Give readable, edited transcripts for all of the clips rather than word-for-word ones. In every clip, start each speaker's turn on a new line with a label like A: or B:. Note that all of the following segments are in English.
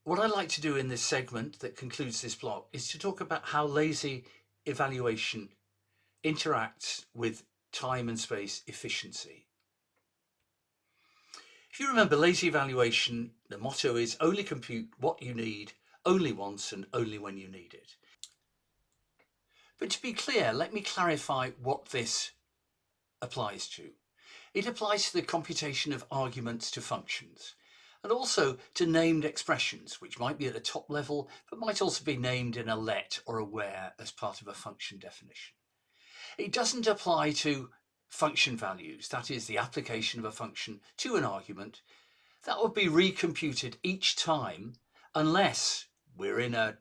A: What I'd like to do in this segment that concludes this block is to talk about how lazy evaluation interacts with time and space efficiency. If you remember, lazy evaluation, the motto is only compute what you need, only once and only when you need it. But to be clear, let me clarify what this applies to. It applies to the computation of arguments to functions, and also to named expressions, which might be at the top level, but might also be named in a let or a where as part of a function definition. It doesn't apply to function values, that is the application of a function to an argument. That would be recomputed each time unless we're in a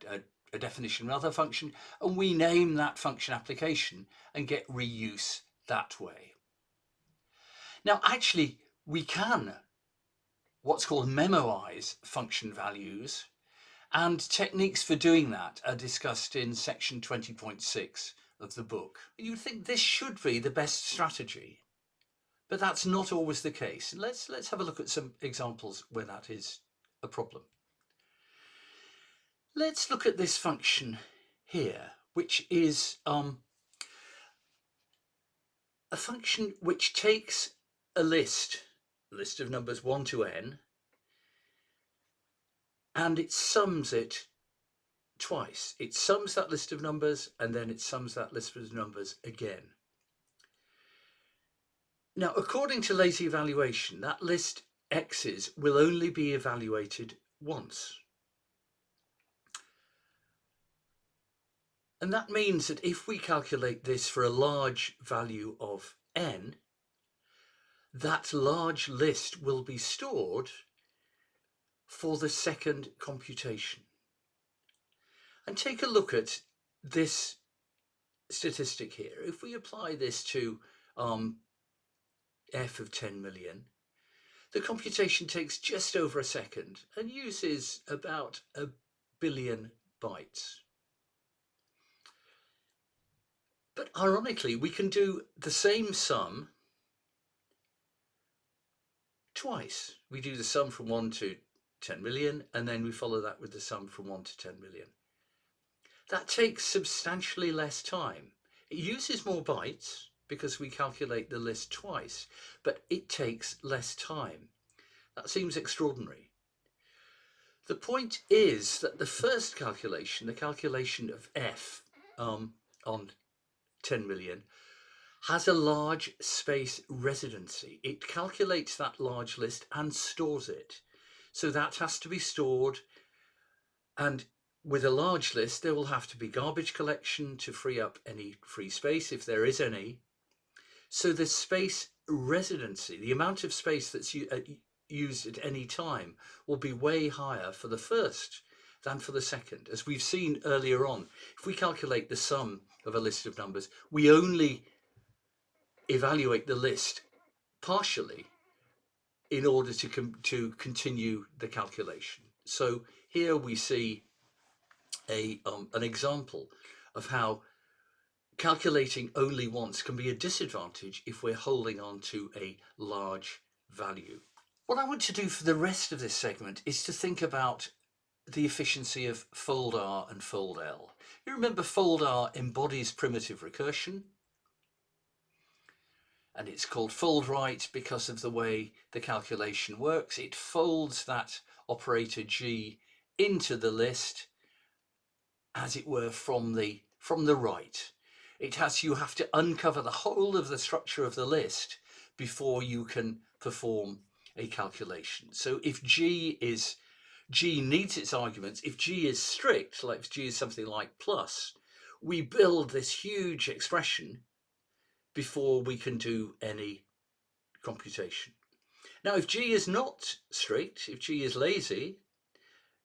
A: definition of another function and we name that function application and get reuse that way. Now, actually, we can what's called memoize function values, and techniques for doing that are discussed in section 20.6 of the book. You'd think this should be the best strategy, but that's not always the case. Let's have a look at some examples where that is a problem. Let's look at this function here, which is a function which takes a list of numbers 1 to n, and it sums it twice. It sums that list of numbers and then it sums that list of numbers again. Now, according to lazy evaluation, that list x's will only be evaluated once. And that means that if we calculate this for a large value of n, that large list will be stored for the second computation. And take a look at this statistic here. If we apply this to f of 10 million, the computation takes just over a second and uses about 1 billion bytes. But ironically, we can do the same sum twice. We do the sum from 1 to 10 million, and then we follow that with the sum from 1 to 10 million. That takes substantially less time. It uses more bytes because we calculate the list twice, but it takes less time. That seems extraordinary. The point is that the first calculation, the calculation of f on 10 million, has a large space residency. It calculates that large list and stores it. So that has to be stored, and with a large list there will have to be garbage collection to free up any free space if there is any. So the space residency, the amount of space that's used at any time, will be way higher for the first than for the second. As we've seen earlier on, if we calculate the sum of a list of numbers, we only evaluate the list partially in order to continue the calculation. So here we see an example of how calculating only once can be a disadvantage if we're holding on to a large value. What I want to do for the rest of this segment is to think about the efficiency of foldr and foldl. You remember foldr embodies primitive recursion, and it's called fold right because of the way the calculation works. It folds that operator g into the list, as it were, from the right. You have to uncover the whole of the structure of the list before you can perform a calculation. So if G needs its arguments, if G is strict, like if G is something like plus, we build this huge expression before we can do any computation. Now, if G is not strict, if G is lazy,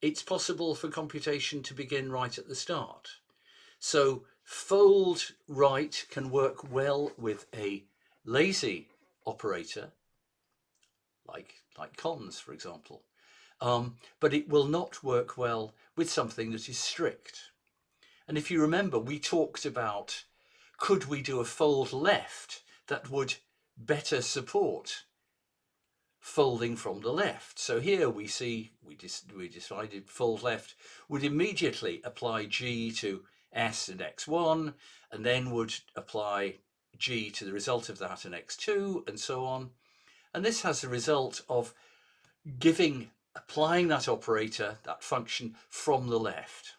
A: it's possible for computation to begin right at the start. So fold right can work well with a lazy operator, like cons, for example, but it will not work well with something that is strict. And if you remember, we talked about, could we do a fold left that would better support folding from the left. So here we see we decided fold left would immediately apply G to S and X1, and then would apply G to the result of that and X2, and so on. And this has the result of applying that operator, that function, from the left.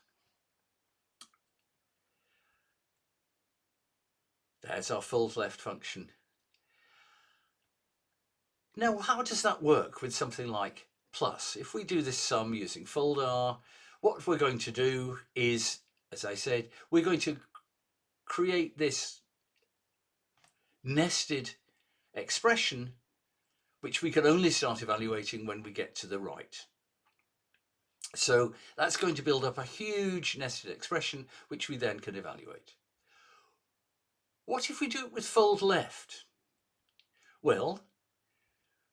A: There's our fold left function. Now, how does that work with something like plus? If we do this sum using foldr, what we're going to do is, as I said, we're going to create this nested expression, which we can only start evaluating when we get to the right. So that's going to build up a huge nested expression, which we then can evaluate. What if we do it with fold left? Well,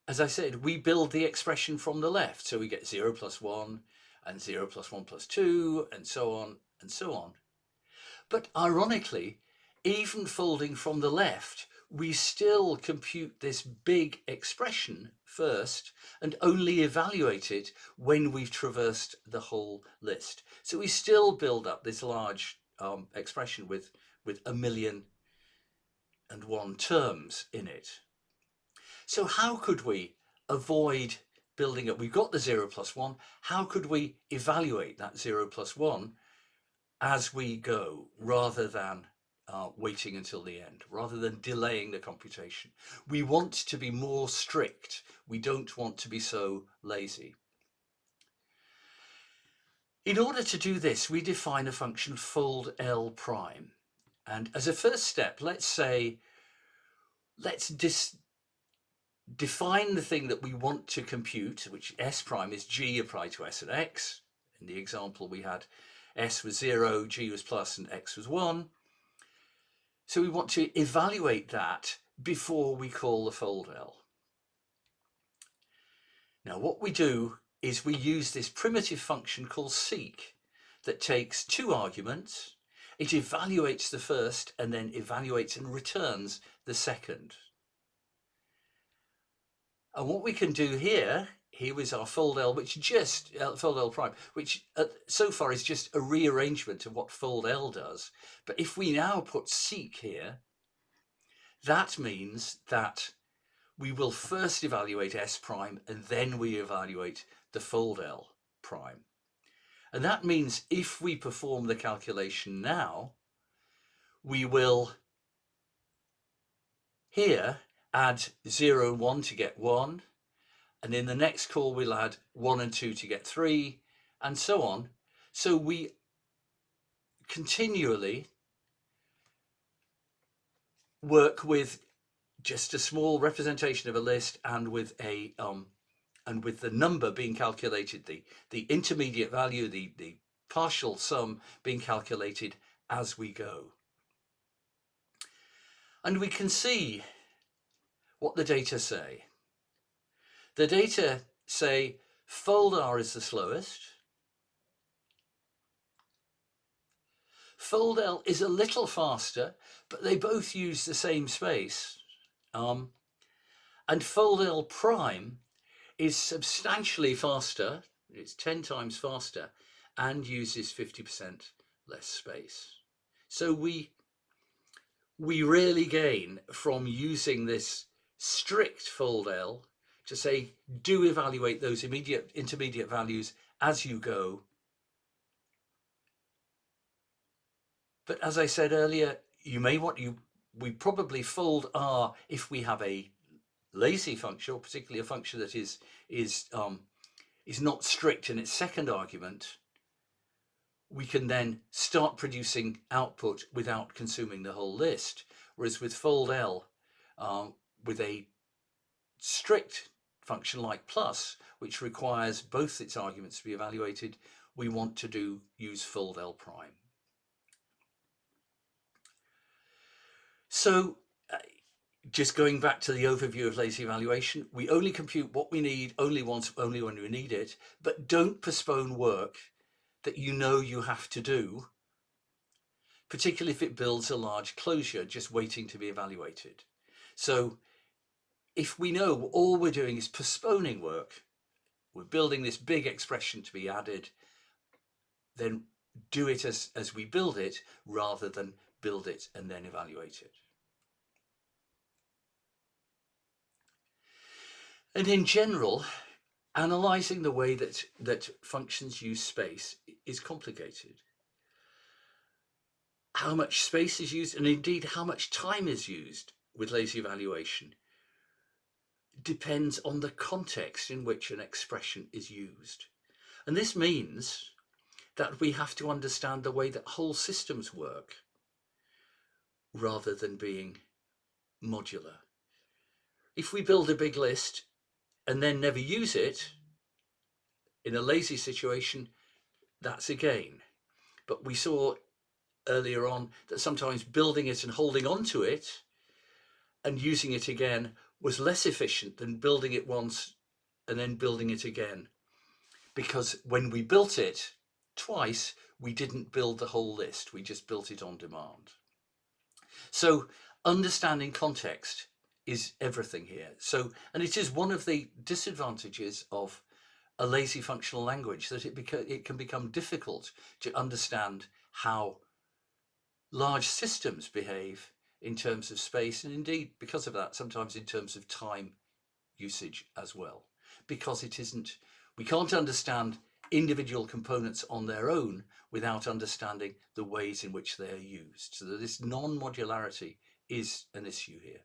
A: as I said, we build the expression from the left. So we get 0 plus 1 and 0 plus 1 plus 2 and so on and so on. But ironically, even folding from the left, we still compute this big expression first and only evaluate it when we've traversed the whole list. So we still build up this large expression with 1,000,001 terms in it. So how could we avoid building up? We've got the 0 plus 1. How could we evaluate that 0 plus 1 as we go, rather than waiting until the end, rather than delaying the computation? We want to be more strict. We don't want to be so lazy. In order to do this, we define a function foldl prime. And as a first step, let's define the thing that we want to compute, which S prime is G applied to S and X. In the example we had, S was 0, G was plus, and X was 1. So we want to evaluate that before we call the foldl. Now what we do is we use this primitive function called seek that takes 2 arguments. It evaluates the first and then evaluates and returns the second. And what we can do here is our foldl, which just foldl prime, which so far is just a rearrangement of what foldl does. But if we now put seek here, that means that we will first evaluate S prime and then we evaluate the foldl prime. And that means if we perform the calculation now, we will here add 0 and 1 to get 1. And in the next call, we'll add 1 and 2 to get 3, and so on. So we continually work with just a small representation of a list, and with the number being calculated, the intermediate value, the partial sum being calculated as we go. And we can see what the data say. The data say foldr is the slowest. Foldl is a little faster, but they both use the same space. And foldl prime is substantially faster. It's 10 times faster and uses 50% less space. So we really gain from using this strict foldl to say, do evaluate those intermediate values as you go. But as I said earlier, we probably fold R if we have a lazy function, or particularly a function that is not strict in its second argument. We can then start producing output without consuming the whole list. Whereas with foldl, with a strict function like plus, which requires both its arguments to be evaluated, we want to use foldl prime. So just going back to the overview of lazy evaluation, we only compute what we need only when we need it, but don't postpone work that you know you have to do, particularly if it builds a large closure just waiting to be evaluated. So if we know all we're doing is postponing work, we're building this big expression to be added, then do it as we build it rather than build it and then evaluate it. And in general, analysing the way that functions use space is complicated. How much space is used, and indeed how much time is used with lazy evaluation, depends on the context in which an expression is used. And this means that we have to understand the way that whole systems work rather than being modular. If we build a big list and then never use it, in a lazy situation, that's a gain. But we saw earlier on that sometimes building it and holding on to it and using it again was less efficient than building it once and then building it again. Because when we built it twice, we didn't build the whole list, we just built it on demand. So understanding context is everything here. And it is one of the disadvantages of a lazy functional language, that it can become difficult to understand how large systems behave in terms of space, and indeed, because of that, sometimes in terms of time usage as well. Because we can't understand individual components on their own without understanding the ways in which they are used. So that this non-modularity is an issue here.